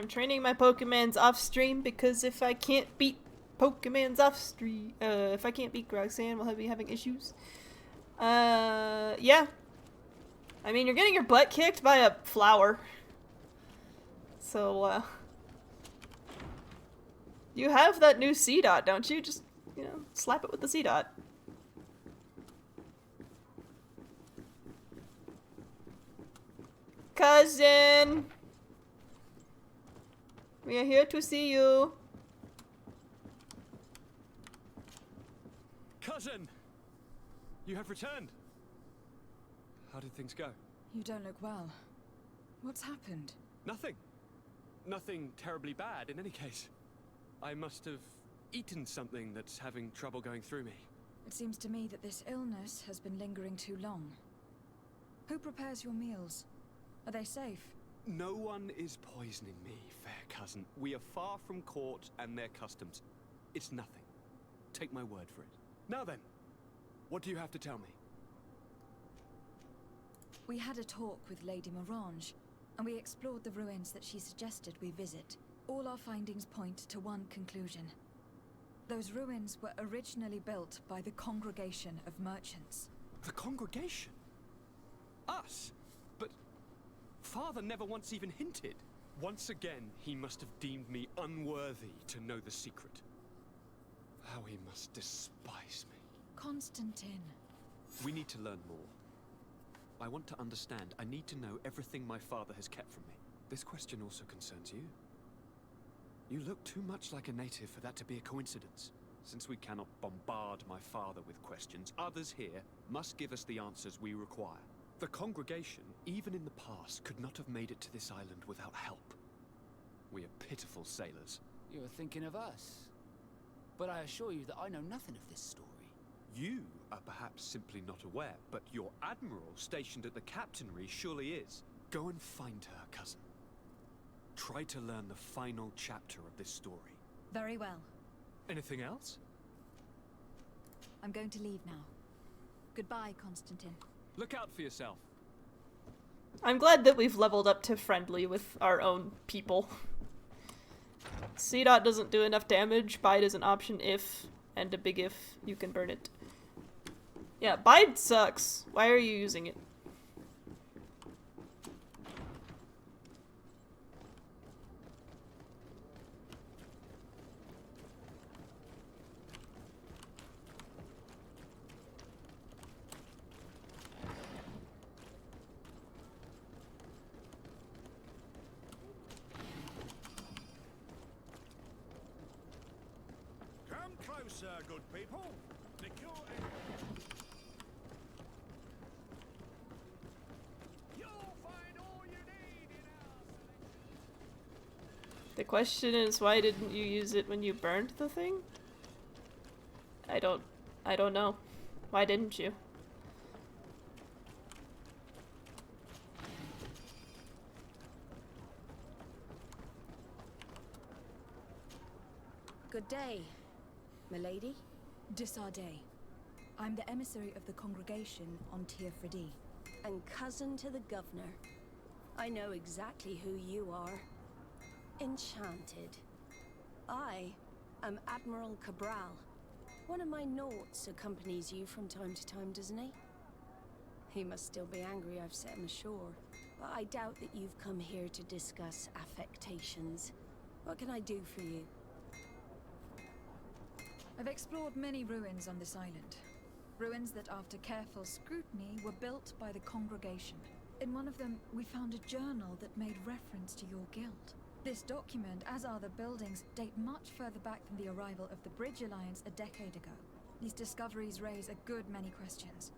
I'm training my Pokemons off stream because if I can't beat Pokemons off stream, if I can't beat Roxanne, we'll be having issues. Yeah. I mean, you're getting your butt kicked by a flower. So, you have that new C-Dot, don't you? Just, you know, slap it with the C-Dot. Cousin! We are here to see you. Cousin! You have returned. How did things go? You don't look well. What's happened? Nothing. Nothing terribly bad in any case. I must have eaten something that's having trouble going through me. It seems to me that this illness has been lingering too long. Who prepares your meals? Are they safe? No one is poisoning me, fair cousin. We are far from court and their customs. It's nothing. Take my word for it. Now then, what do you have to tell me? We had a talk with Lady Morange, and we explored the ruins that she suggested we visit. All our findings point to one conclusion. Those ruins were originally built by the Congregation of Merchants. The Congregation? Us? But Father never once even hinted. Once again, he must have deemed me unworthy to know the secret. How he must despise me. Constantine. We need to learn more. I want to understand. I need to know everything my father has kept from me. This question also concerns you. You look too much like a native for that to be a coincidence. Since we cannot bombard my father with questions, others here must give us the answers we require. The congregation, even in the past, could not have made it to this island without help. We are pitiful sailors. You are thinking of us. But I assure you that I know nothing of this story. You are perhaps simply not aware, but your admiral stationed at the captainry surely is. Go and find her, cousin. Try to learn the final chapter of this story. Very well. Anything else? I'm going to leave now. Goodbye, Constantine. Look out for yourself. I'm glad that we've leveled up to friendly with our own people. C-Dot doesn't do enough damage. Bide is an option if, and a big if, you can burn it. Yeah, Bide sucks. Why are you using it? Come closer, good people. Secure it. You'll find all you need in our selection. The question is, why didn't you use it when you burned the thing? I don't know. Why didn't you? Good day, milady. Disarday. I'm the emissary of the congregation on Teofredi. And cousin to the governor. I know exactly who you are. Enchanted. I am Admiral Cabral. One of my Nauts accompanies you from time to time, doesn't he? He must still be angry I've set him ashore. But I doubt that you've come here to discuss affectations. What can I do for you? I've explored many ruins on this island. Ruins that, after careful scrutiny, were built by the congregation. In one of them, we found a journal that made reference to your guild. This document, as are the buildings, date much further back than the arrival of the Bridge Alliance a decade ago. These discoveries raise a good many questions.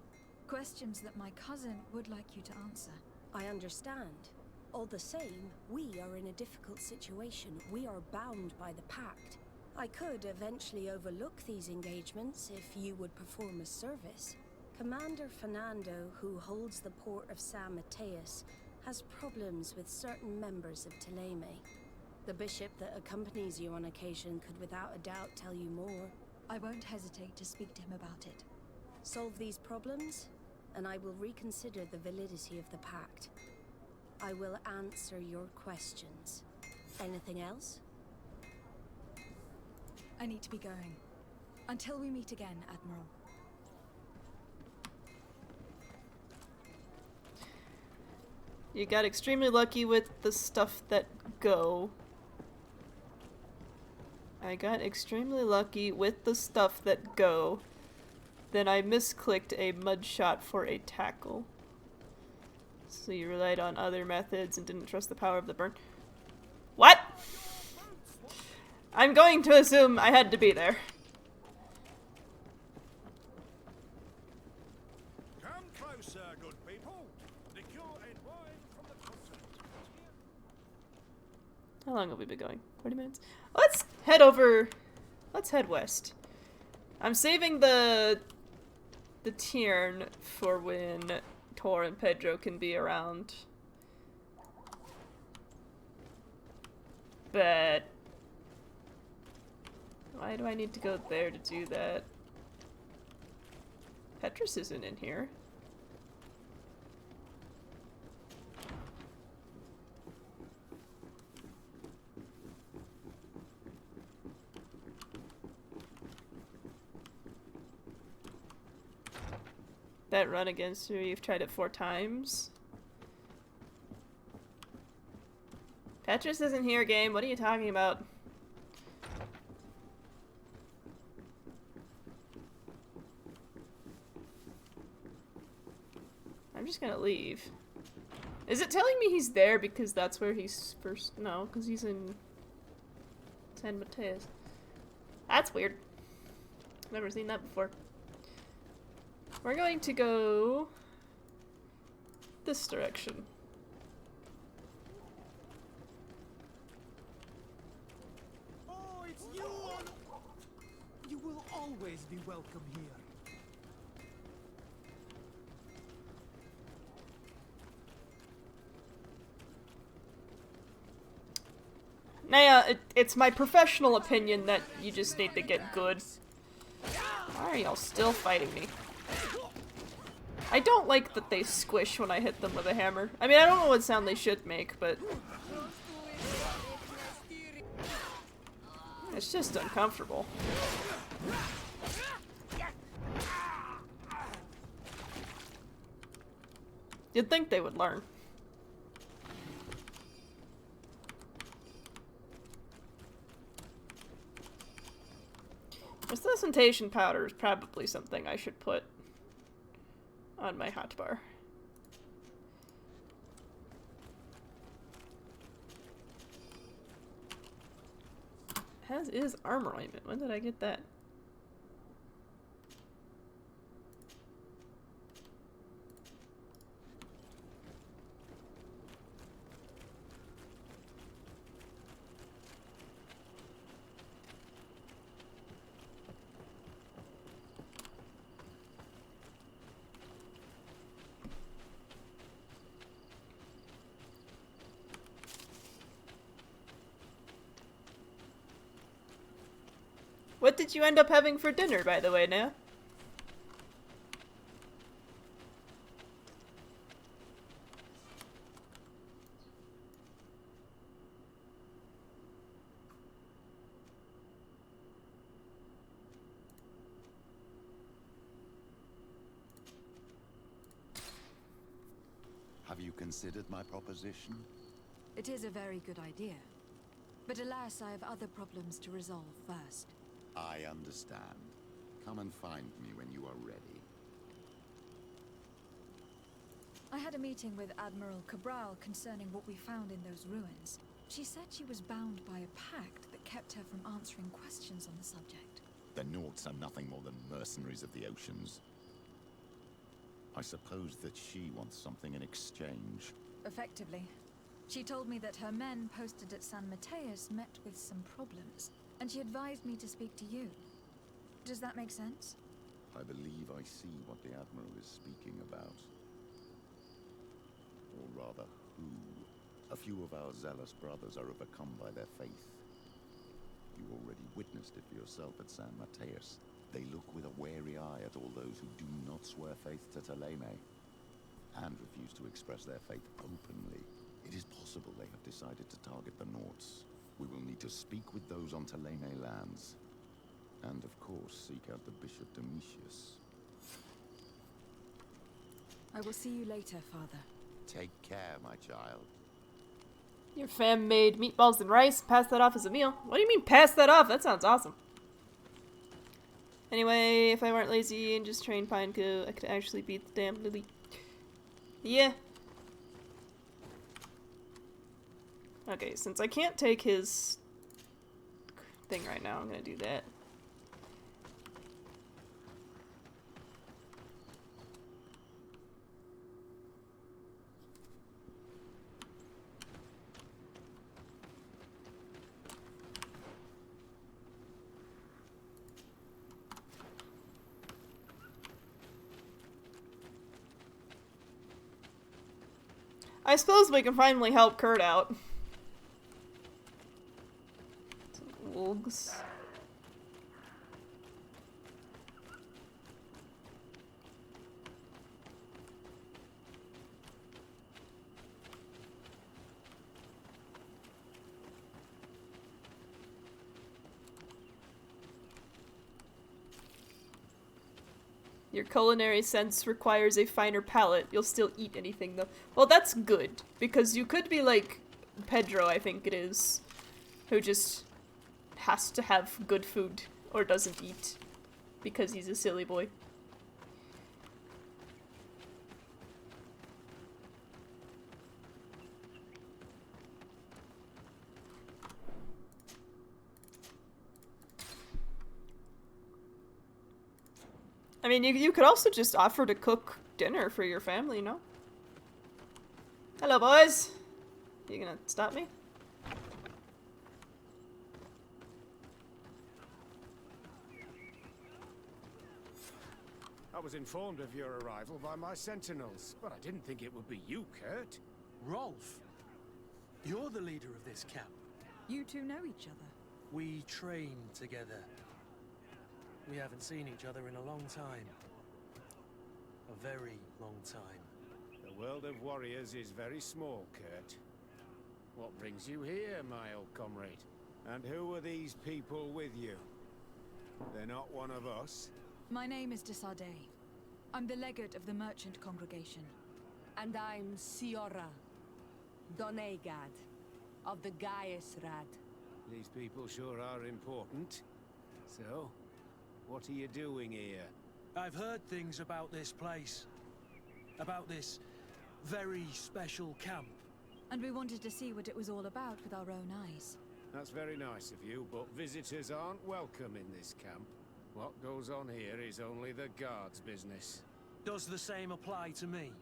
Questions that my cousin would like you to answer. I understand. All the same, we are in a difficult situation. We are bound by the pact. I could eventually overlook these engagements if you would perform a service. Commander Fernando, who holds the port of San Mateus, has problems with certain members of Teleme. The bishop that accompanies you on occasion could without a doubt tell you more. I won't hesitate to speak to him about it. Solve these problems, and I will reconsider the validity of the pact. I will answer your questions. Anything else? I need to be going. Until we meet again, Admiral. You got extremely lucky with the stuff that go. I got extremely lucky with the stuff that go. Then I misclicked a mud shot for a tackle. So you relied on other methods and didn't trust the power of the burn. What? I'm going to assume I had to be there. Come closer, good people. Liqueur and wine from the continent. How long have we been going? 40 minutes? Let's head over. Let's head west. I'm saving the Tiern for when Tor and Pedro can be around. But why do I need to go there to do that? Petrus isn't in here. That run against you, you've tried it 4 times. Petrus isn't here, game. What are you talking about? I'm just gonna leave. Is it telling me he's there because that's where he's first? No, because he's in San Mateus. That's weird. Never seen that before. We're going to go this direction. Oh, it's you! You will always be welcome here. Naya, it's my professional opinion that you just need to get good. Why are y'all still fighting me? I don't like that they squish when I hit them with a hammer. I mean, I don't know what sound they should make, but it's just uncomfortable. You'd think they would learn. Resuscitation powder is probably something I should put on my hotbar. As is armor ointment. When did I get that? What did you end up having for dinner, by the way, Naya? Have you considered my proposition? It is a very good idea. But alas, I have other problems to resolve first. I understand. Come and find me when you are ready. I had a meeting with Admiral Cabral concerning what we found in those ruins. She said she was bound by a pact that kept her from answering questions on the subject. The Nauts are nothing more than mercenaries of the oceans. I suppose that she wants something in exchange. Effectively. She told me that her men posted at San Mateus met with some problems, and she advised me to speak to you. Does that make sense? I believe I see what the Admiral is speaking about. Or rather, who. A few of our zealous brothers are overcome by their faith. You already witnessed it for yourself at San Mateus. They look with a wary eye at all those who do not swear faith to Taleme, and refuse to express their faith openly. It is possible they have decided to target the Nauts We will need to speak with those on Telene lands. And of course, seek out the Bishop Domitius. I will see you later, Father. Take care, my child. Your fam made meatballs and rice. Pass that off as a meal. What do you mean, pass that off? That sounds awesome. Anyway, if I weren't lazy and just trained Pineco, I could actually beat the damn Lily. Yeah. Okay, since I can't take his thing right now, I'm gonna do that. I suppose we can finally help Kurt out. Some wolves. Your culinary sense requires a finer palate. You'll still eat anything, though. Well, that's good, because you could be like Pedro, I think it is, who just has to have good food, or doesn't eat, because he's a silly boy. I mean, you could also just offer to cook dinner for your family, you know? Hello, boys! You gonna stop me? I was informed of your arrival by my sentinels, but I didn't think it would be you, Kurt. Rolf, you're the leader of this camp. You two know each other. We train together. We haven't seen each other in a long time. A very long time. The world of warriors is very small, Kurt. What brings you here, my old comrade? And who are these people with you? They're not one of us? My name is Desade. I'm the legate of the merchant congregation. And I'm Siora, Donegad, of the Gaiusrad. These people sure are important. So, what are you doing here? I've heard things about this place. About this very special camp. And we wanted to see what it was all about with our own eyes. That's very nice of you, but visitors aren't welcome in this camp. What goes on here is only the guards' business. Does the same apply to me?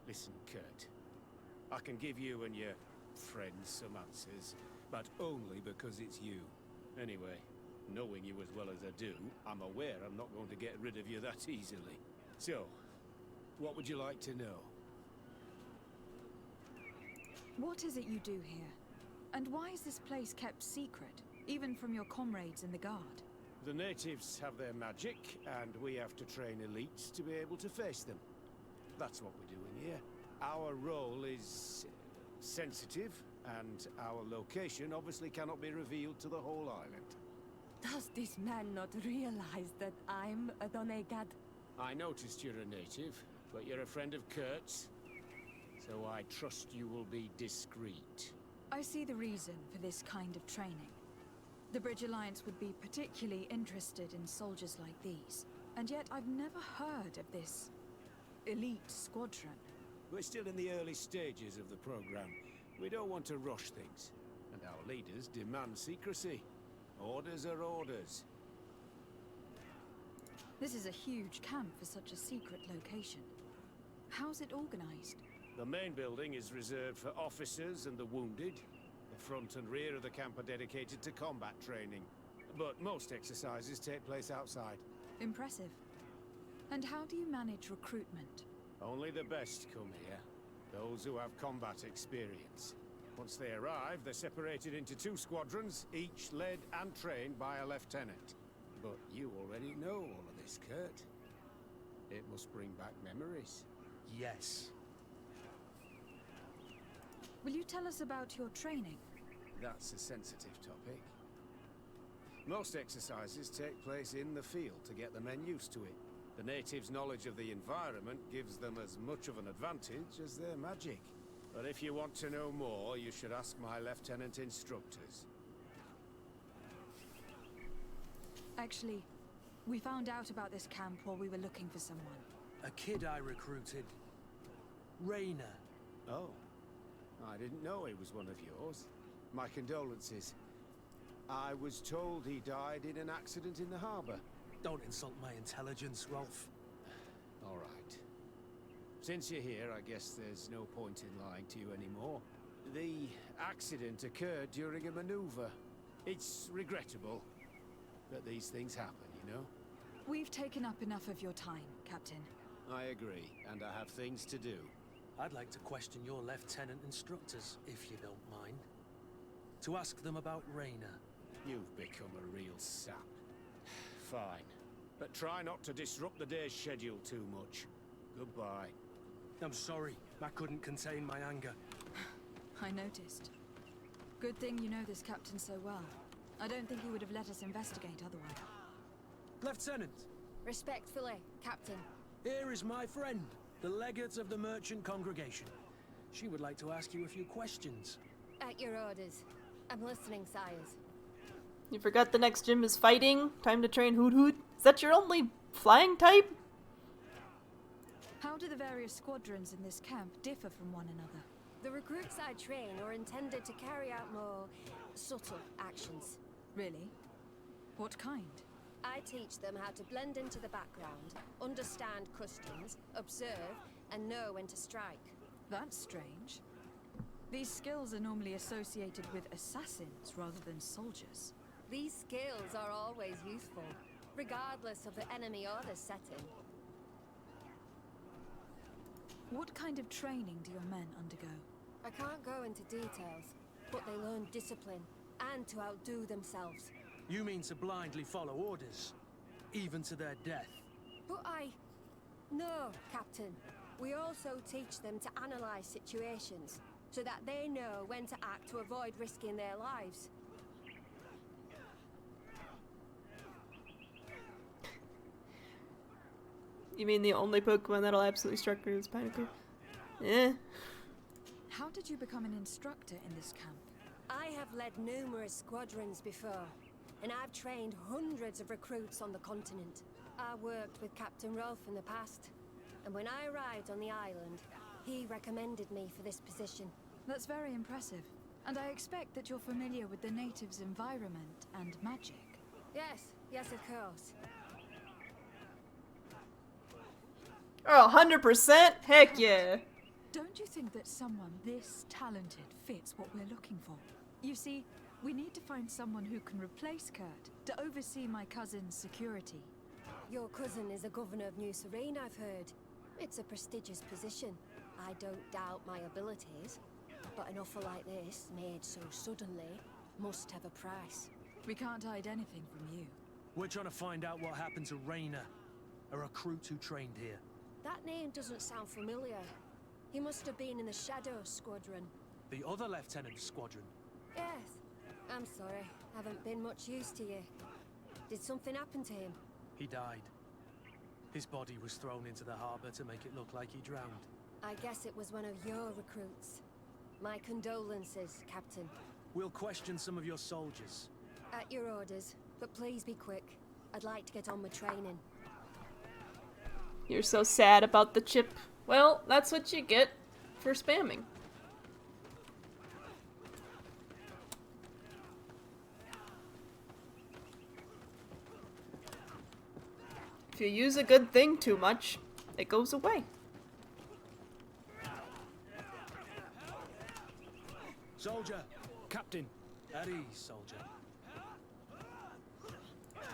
Listen, Kurt. I can give you and your friends some answers, but only because it's you. Anyway, knowing you as well as I do, I'm aware I'm not going to get rid of you that easily. So, what would you like to know? What is it you do here? And why is this place kept secret, even from your comrades in the guard? The natives have their magic, and we have to train elites to be able to face them. That's what we're doing here. Our role is sensitive, and our location obviously cannot be revealed to the whole island. Does this man not realize that I'm a Donegad? I noticed you're a native, but you're a friend of Kurt's, so I trust you will be discreet. I see the reason for this kind of training. The Bridge Alliance would be particularly interested in soldiers like these. And yet I've never heard of this elite squadron. We're still in the early stages of the program. We don't want to rush things. And our leaders demand secrecy. Orders are orders. This is a huge camp for such a secret location. How's it organized? The main building is reserved for officers and the wounded. The front and rear of the camp are dedicated to combat training. But most exercises take place outside. Impressive. And how do you manage recruitment? Only the best come here. Those who have combat experience. Once they arrive, they're separated into 2 squadrons, each led and trained by a lieutenant. But you already know all of this, Kurt. It must bring back memories. Yes. Will you tell us about your training? that's a sensitive topic. Most exercises take place in the field to get the men used to it. The natives' knowledge of the environment gives them as much of an advantage as their magic. But if you want to know more, you should ask my lieutenant instructors. Actually, we found out about this camp while we were looking for someone. A kid I recruited. Rainer. Oh, I didn't know he was one of yours. My condolences. I was told he died in an accident in the harbor. Don't insult my intelligence, Rolf. All right. Since you're here, I guess there's no point in lying to you anymore. The accident occurred during a maneuver. It's regrettable that these things happen, you know? We've taken up enough of your time, Captain. I agree, and I have things to do. I'd like to question your lieutenant instructors, if you don't mind. To ask them about Rainer. You've become a real sap. Fine. But try not to disrupt the day's schedule too much. Goodbye. I'm sorry. I couldn't contain my anger. I noticed. Good thing you know this captain so well. I don't think he would have let us investigate otherwise. Lieutenant! Respectfully, Captain. Here is my friend, the legate of the merchant congregation. She would like to ask you a few questions. At your orders. I'm listening, sires. You forgot the next gym is fighting? Time to train Hoot Hoot? Is that your only flying type? How do the various squadrons in this camp differ from one another? The recruits I train are intended to carry out more subtle actions. Really? What kind? I teach them how to blend into the background, understand customs, observe, and know when to strike. That's strange. These skills are normally associated with assassins rather than soldiers. These skills are always useful, regardless of the enemy or the setting. What kind of training do your men undergo? I can't go into details, but they learn discipline and to outdo themselves. You mean to blindly follow orders, even to their death? But No, Captain. We also teach them to analyze situations, so that they know when to act to avoid risking their lives. You mean the only Pokemon that'll absolutely struck her is Pineapple? Eh. How did you become an instructor in this camp? I have led numerous squadrons before, and I've trained hundreds of recruits on the continent. I worked with Captain Rolf in the past, and when I arrived on the island, he recommended me for this position. That's very impressive. And I expect that you're familiar with the natives' environment and magic. Yes, of course. Oh, 100%? Heck yeah. Don't you think that someone this talented fits what we're looking for? You see, we need to find someone who can replace Kurt to oversee my cousin's security. Your cousin is the governor of New Serene, I've heard. It's a prestigious position. I don't doubt my abilities, but an offer like this, made so suddenly, must have a price. We can't hide anything from you. We're trying to find out what happened to Rainer, a recruit who trained here. That name doesn't sound familiar. He must have been in the Shadow Squadron. The other lieutenant's squadron? Yes. I'm sorry. Haven't been much use to you. Did something happen to him? He died. His body was thrown into the harbor to make it look like he drowned. I guess it was one of your recruits. My condolences, Captain. We'll question some of your soldiers. At your orders, but please be quick. I'd like to get on with training. You're so sad about the chip. Well, that's what you get for spamming. If you use a good thing too much, it goes away. Soldier! Captain! At ease, soldier.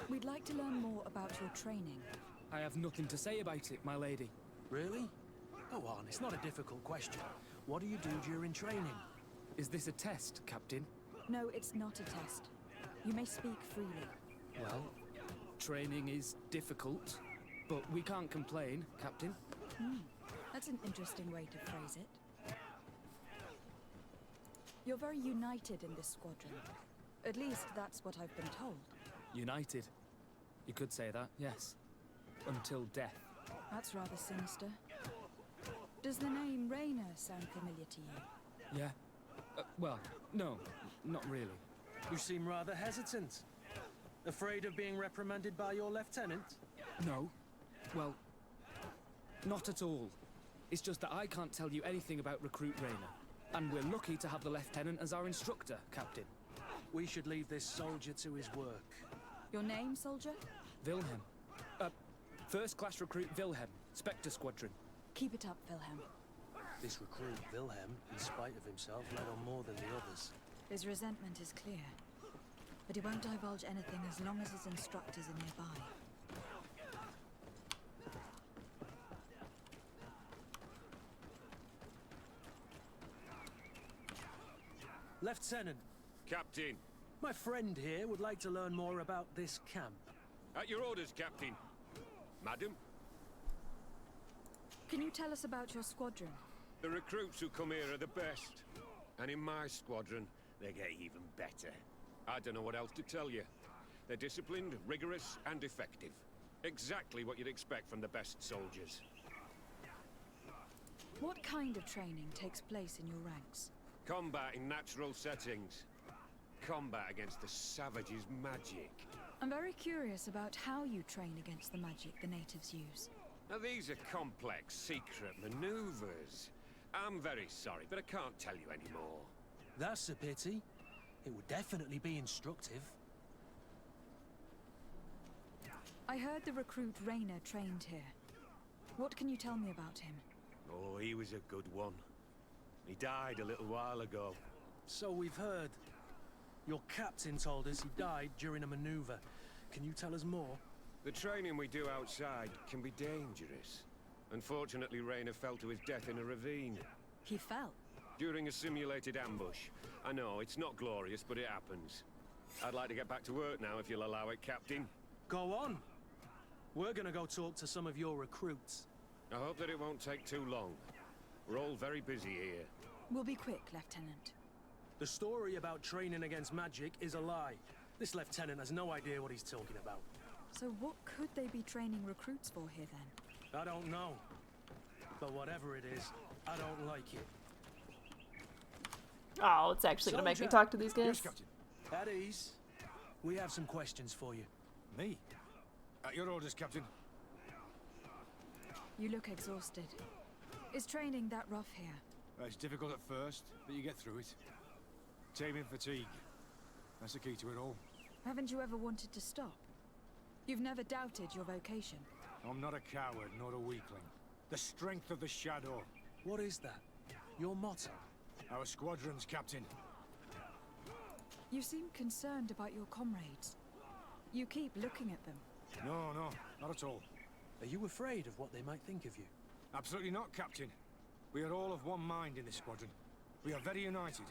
We'd like to learn more about your training. I have nothing to say about it, my lady. Really? Go on, it's not a difficult question. What do you do during training? Is this a test, Captain? No, it's not a test. You may speak freely. Well, training is difficult, but we can't complain, Captain. That's an interesting way to phrase it. You're very united in this squadron. At least that's what I've been told. United. You could say that, yes. Until death. That's rather sinister. Does the name Raynor sound familiar to you? Yeah? Well, no, not really. You seem rather hesitant. Afraid of being reprimanded by your lieutenant? No. Well, not at all. It's just that I can't tell you anything about Recruit Raynor. And we're lucky to have the Lieutenant as our instructor, Captain. We should leave this soldier to his work. Your name, soldier? Wilhelm. First class recruit Wilhelm, Spectre Squadron. Keep it up, Wilhelm. This recruit, Wilhelm, in spite of himself, led on more than the others. His resentment is clear. But he won't divulge anything as long as his instructors are nearby. Lieutenant. Captain. My friend here would like to learn more about this camp. At your orders, Captain. Madam? Can you tell us about your squadron? The recruits who come here are the best. And in my squadron, they get even better. I don't know what else to tell you. They're disciplined, rigorous, and effective. Exactly what you'd expect from the best soldiers. What kind of training takes place in your ranks? Combat in natural settings. Combat against the savages' magic. I'm very curious about how you train against the magic the natives use. Now these are complex, secret maneuvers. I'm very sorry, but I can't tell you anymore. That's a pity. It would definitely be instructive. I heard the recruit Raynor trained here. What can you tell me about him? Oh, he was a good one. He died a little while ago. So we've heard. Your captain told us he died during a maneuver. Can you tell us more? The training we do outside can be dangerous. Unfortunately, Raynor fell to his death in a ravine. He fell? During a simulated ambush. I know, it's not glorious, but it happens. I'd like to get back to work now, if you'll allow it, Captain. Go on. We're gonna go talk to some of your recruits. I hope that it won't take too long. We're all very busy here. We'll be quick, Lieutenant. The story about training against magic is a lie. This lieutenant has no idea what he's talking about. So what could they be training recruits for here, then? I don't know. But whatever it is, I don't like it. Oh, it's actually gonna make me talk to these guys. Yes, Captain. At ease. We have some questions for you. Me? At your orders, Captain. You look exhausted. Is training that rough here? It's difficult at first, but you get through it. Taming fatigue. That's the key to it all. Haven't you ever wanted to stop? You've never doubted your vocation. I'm not a coward, nor a weakling. The strength of the shadow. What is that? Your motto? Our squadron's captain. You seem concerned about your comrades. You keep looking at them. No, not at all. Are you afraid of what they might think of you? Absolutely not, Captain. We are all of one mind in this squadron. We are very united.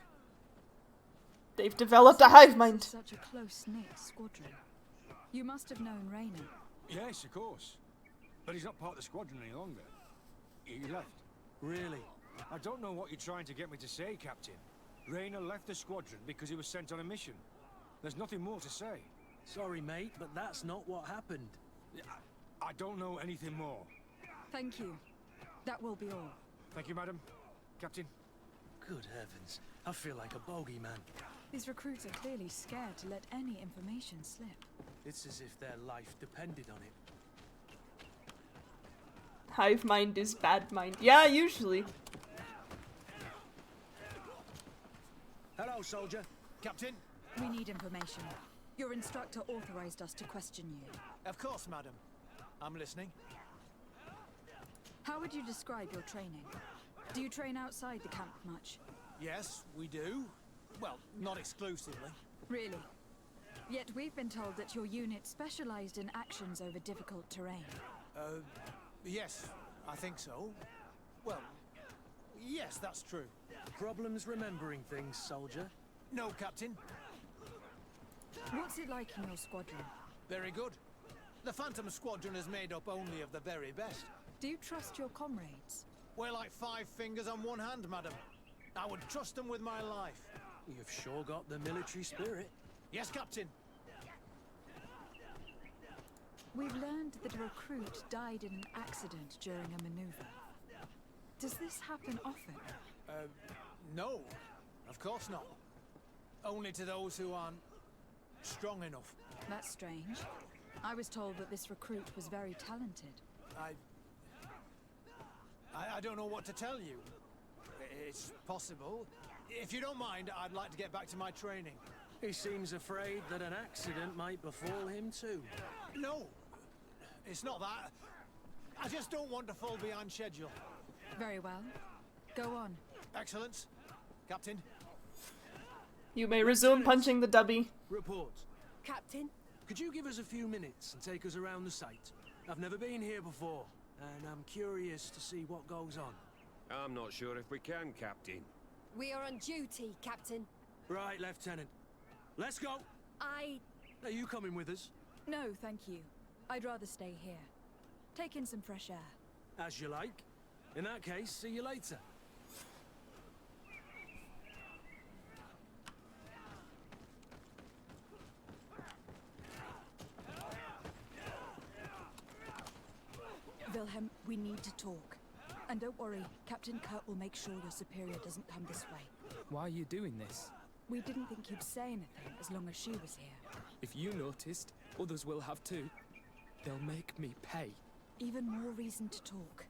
They've developed a hive mind. Such a close-knit squadron. You must have known Raynor. Yes, of course. But he's not part of the squadron any longer. He left. Really? I don't know what you're trying to get me to say, Captain. Raynor left the squadron because he was sent on a mission. There's nothing more to say. Sorry, mate, but that's not what happened. I don't know anything more. Thank you. That will be all. Thank you, madam. Captain. Good heavens. I feel like a bogeyman. These recruits are clearly scared to let any information slip. It's as if their life depended on it. Hive mind is bad mind. Yeah, usually. Hello, soldier. Captain? We need information. Your instructor authorized us to question you. Of course, madam. I'm listening. How would you describe your training? Do you train outside the camp much? Yes, we do. Well, not exclusively. Really? Yet we've been told that your unit specialized in actions over difficult terrain. Yes, I think so. Well, yes, that's true. Problems remembering things, soldier? No, Captain. What's it like in your squadron? Very good. The Phantom Squadron is made up only of the very best. Do you trust your comrades? We're like 5 fingers on one hand, madam. I would trust them with my life. You've sure got the military spirit. Yes, Captain. We've learned that a recruit died in an accident during a maneuver. Does this happen often? No. Of course not. Only to those who aren't strong enough. That's strange. I was told that this recruit was very talented. I don't know what to tell you. It's possible. If you don't mind, I'd like to get back to my training. He seems afraid that an accident might befall him too. No, it's not that. I just don't want to fall behind schedule. Very well. Go on. Excellence. Captain. You may resume punching the dubby. Report. Captain? Could you give us a few minutes and take us around the site? I've never been here before, and I'm curious to see what goes on. I'm not sure if we can, Captain. We are on duty, Captain. Right, Lieutenant. Let's go! Are you coming with us? No, thank you. I'd rather stay here. Take in some fresh air. As you like. In that case, see you later. Wilhelm, we need to talk. And don't worry, Captain Kurt will make sure your superior doesn't come this way. Why are you doing this? We didn't think you'd say anything as long as she was here. If you noticed, others will have too. They'll make me pay. Even more reason to talk.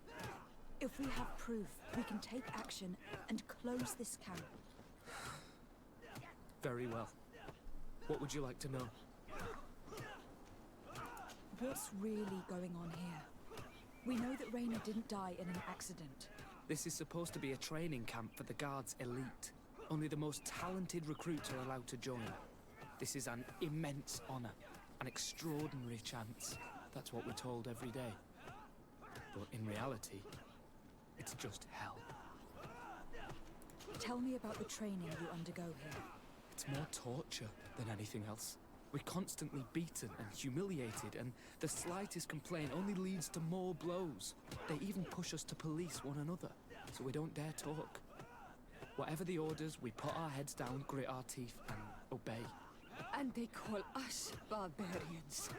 If we have proof, we can take action and close this camp. Very well. What would you like to know? What's really going on here? We know that Raina didn't die in an accident. This is supposed to be a training camp for the Guard's elite. Only the most talented recruits are allowed to join. This is an immense honor, an extraordinary chance. That's what we're told every day. But in reality, it's just hell. Tell me about the training you undergo here. It's more torture than anything else. We're constantly beaten and humiliated, and the slightest complaint only leads to more blows. They even push us to police one another, so we don't dare talk. Whatever the orders, we put our heads down, grit our teeth, and obey. And they call us barbarians.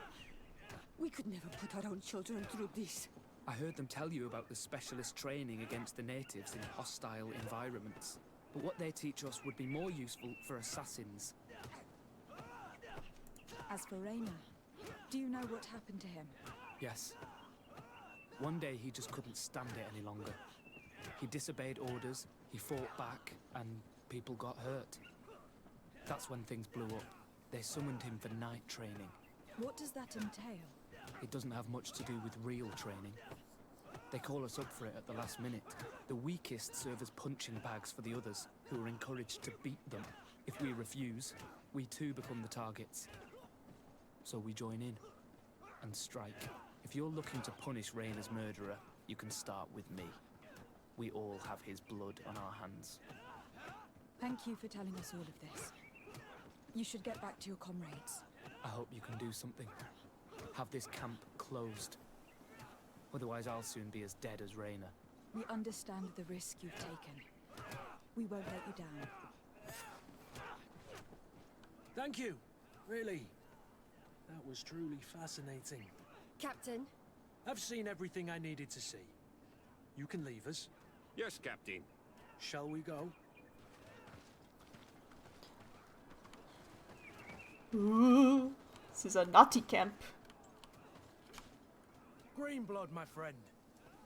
We could never put our own children through this. I heard them tell you about the specialist training against the natives in hostile environments. But what they teach us would be more useful for assassins. As for Raina, do you know what happened to him? Yes. One day he just couldn't stand it any longer. He disobeyed orders, he fought back, and people got hurt. That's when things blew up. They summoned him for night training. What does that entail? It doesn't have much to do with real training. They call us up for it at the last minute. The weakest serve as punching bags for the others, who are encouraged to beat them. If we refuse, we too become the targets. So we join in and strike. If you're looking to punish Raina's murderer, you can start with me. We all have his blood on our hands. Thank you for telling us all of this. You should get back to your comrades. I hope you can do something. Have this camp closed. Otherwise I'll soon be as dead as Raina. We understand the risk you've taken. We won't let you down. Thank you. Really. That was truly fascinating. Captain? I've seen everything I needed to see. You can leave us. Yes, Captain. Shall we go? Ooh, this is a naughty camp. Greenblood, my friend.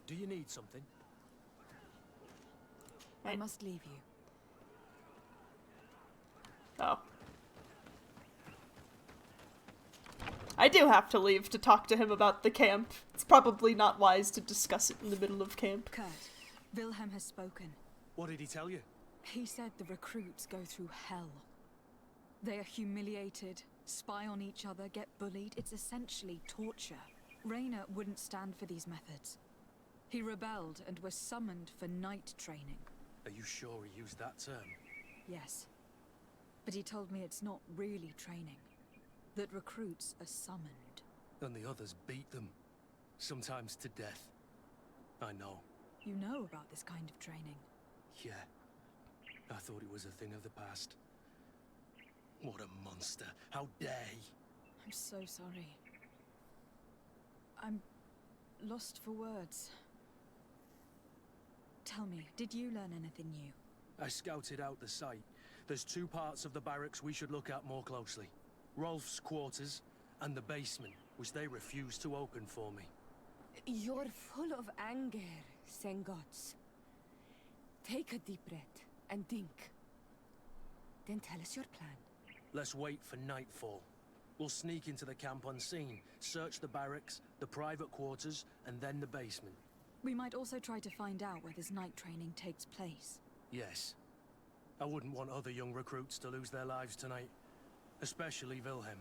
Do you need something? I must leave you. Oh. I do have to leave to talk to him about the camp. It's probably not wise to discuss it in the middle of camp. Kurt, Wilhelm has spoken. What did he tell you? He said the recruits go through hell. They are humiliated, spy on each other, get bullied. It's essentially torture. Raina wouldn't stand for these methods. He rebelled and was summoned for night training. Are you sure he used that term? Yes. But he told me it's not really training. That recruits are summoned. And the others beat them. Sometimes to death. I know. You know about this kind of training? Yeah. I thought it was a thing of the past. What a monster. How dare he? I'm so sorry. I'm lost for words. Tell me, did you learn anything new? I scouted out the site. There's 2 parts of the barracks we should look at more closely. Rolf's quarters and the basement, which they refused to open for me. You're full of anger, Sengots. Take a deep breath and think. Then tell us your plan. Let's wait for nightfall. We'll sneak into the camp unseen, search the barracks, the private quarters, and then the basement. We might also try to find out where this night training takes place. Yes. I wouldn't want other young recruits to lose their lives tonight. Especially Wilhelm.